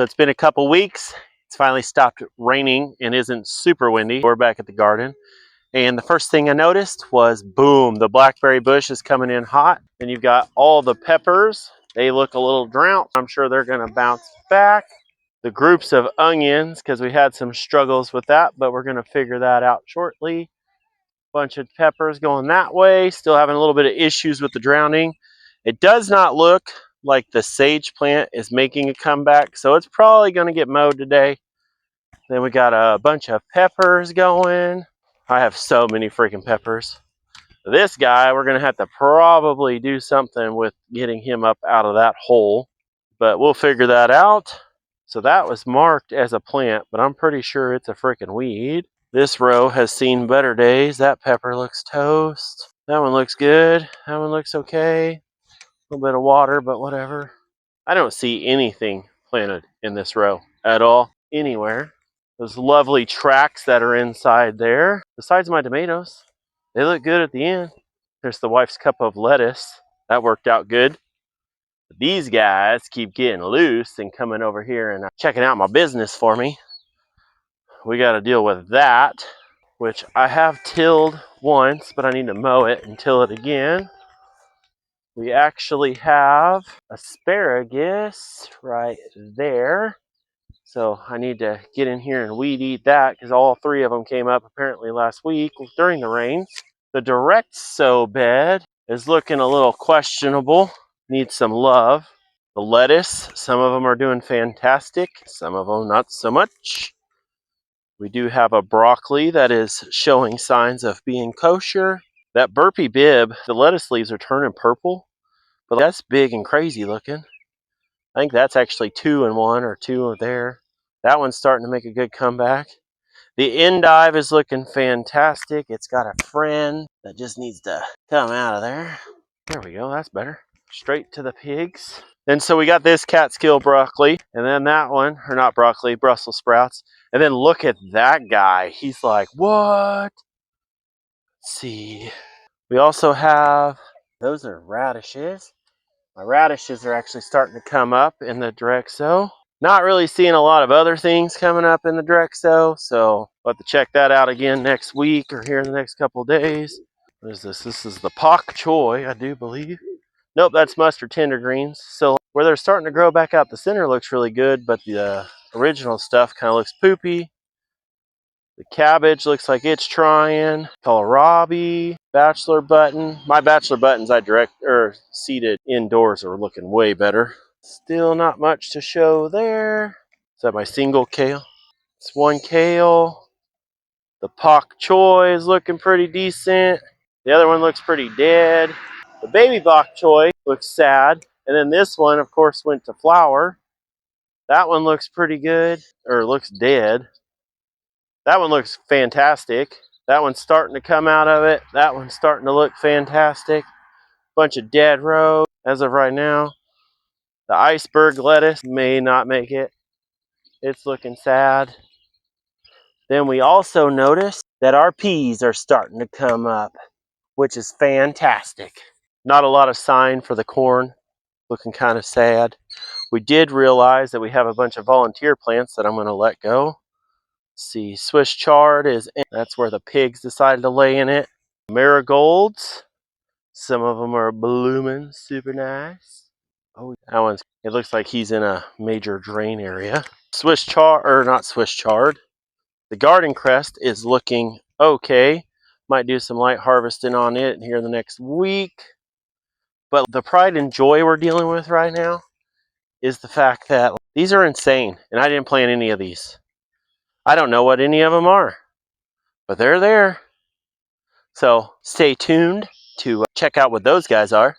It's been a couple weeks. It's finally stopped raining and isn't super windy. We're back at the garden. And the first thing I noticed was, boom, the blackberry bush is coming in hot. And you've got all the peppers. They look a little drowned. I'm sure they're gonna bounce back. The groups of onions, because we had some struggles with that, but we're gonna figure that out shortly. Bunch of peppers going that way. Still having a little bit of issues with the drowning. It does not look like the sage plant is making a comeback, so it's probably going to get mowed today. Then we got a bunch of peppers going. I have so many freaking peppers. This guy, we're going to have to probably do something with getting him up out of that hole, but we'll figure that out. So that was marked as a plant, but I'm pretty sure it's a freaking weed. This row has seen better days. That pepper looks toast. That one looks good. That one looks okay. A little bit of water, but whatever. I don't see anything planted in this row at all, anywhere. Those lovely tracks that are inside there. Besides my tomatoes, they look good at the end. There's the wife's cup of lettuce. That worked out good. These guys keep getting loose and coming over here and checking out my business for me. We got to deal with that, which I have tilled once, but I need to mow it and till it again. We actually have asparagus right there. So I need to get in here and weed eat that because all three of them came up apparently last week during the rains. The direct sow bed is looking a little questionable. Needs some love. The lettuce, some of them are doing fantastic. Some of them not so much. We do have a broccoli that is showing signs of being kosher. That burpee bib, the lettuce leaves are turning purple. But that's big and crazy looking. I think that's actually 2 in 1 or 2 there. That one's starting to make a good comeback. The endive is looking fantastic. It's got a friend that just needs to come out of there. There we go, that's better. Straight to the pigs. And so we got this Catskill broccoli, and then that one, or not broccoli, Brussels sprouts. And then look at that guy. He's like, what? Let's see. We also have, those are radishes. My radishes are actually starting to come up in the direct sow. Not really seeing a lot of other things coming up in the direct sow, so I'll have to check that out again next week or here in the next couple of days. What is this? This is the pak choi, I do believe. Nope, that's mustard tender greens. So where they're starting to grow back out, the center looks really good, but the original stuff kind of looks poopy. The cabbage looks like it's trying. Kohlrabi, bachelor button. My bachelor buttons I seeded indoors are looking way better. Still not much to show there. Is that my single kale? It's one kale. The pak choi is looking pretty decent. The other one looks pretty dead. The baby bok choy looks sad. And then this one, of course, went to flower. That one looks pretty good, or looks dead. That one looks fantastic. That one's starting to come out of it. That one's starting to look fantastic. Bunch of dead row as of right now. The iceberg lettuce may not make it. It's looking sad. Then we also noticed that our peas are starting to come up, which is fantastic. Not a lot of sign for the corn. Looking kind of sad. We did realize that we have a bunch of volunteer plants that I'm going to let go. See, Swiss chard is in. That's where the pigs decided to lay in it. Marigolds, some of them are blooming super nice. Oh, that one's, it looks like he's in a major drain area. Swiss chard, or not Swiss chard. The garden crest is looking okay. Might do some light harvesting on it here in the next week. But the pride and joy we're dealing with right now is the fact that these are insane, and I didn't plant any of these. I don't know what any of them are, but they're there. So stay tuned to check out what those guys are.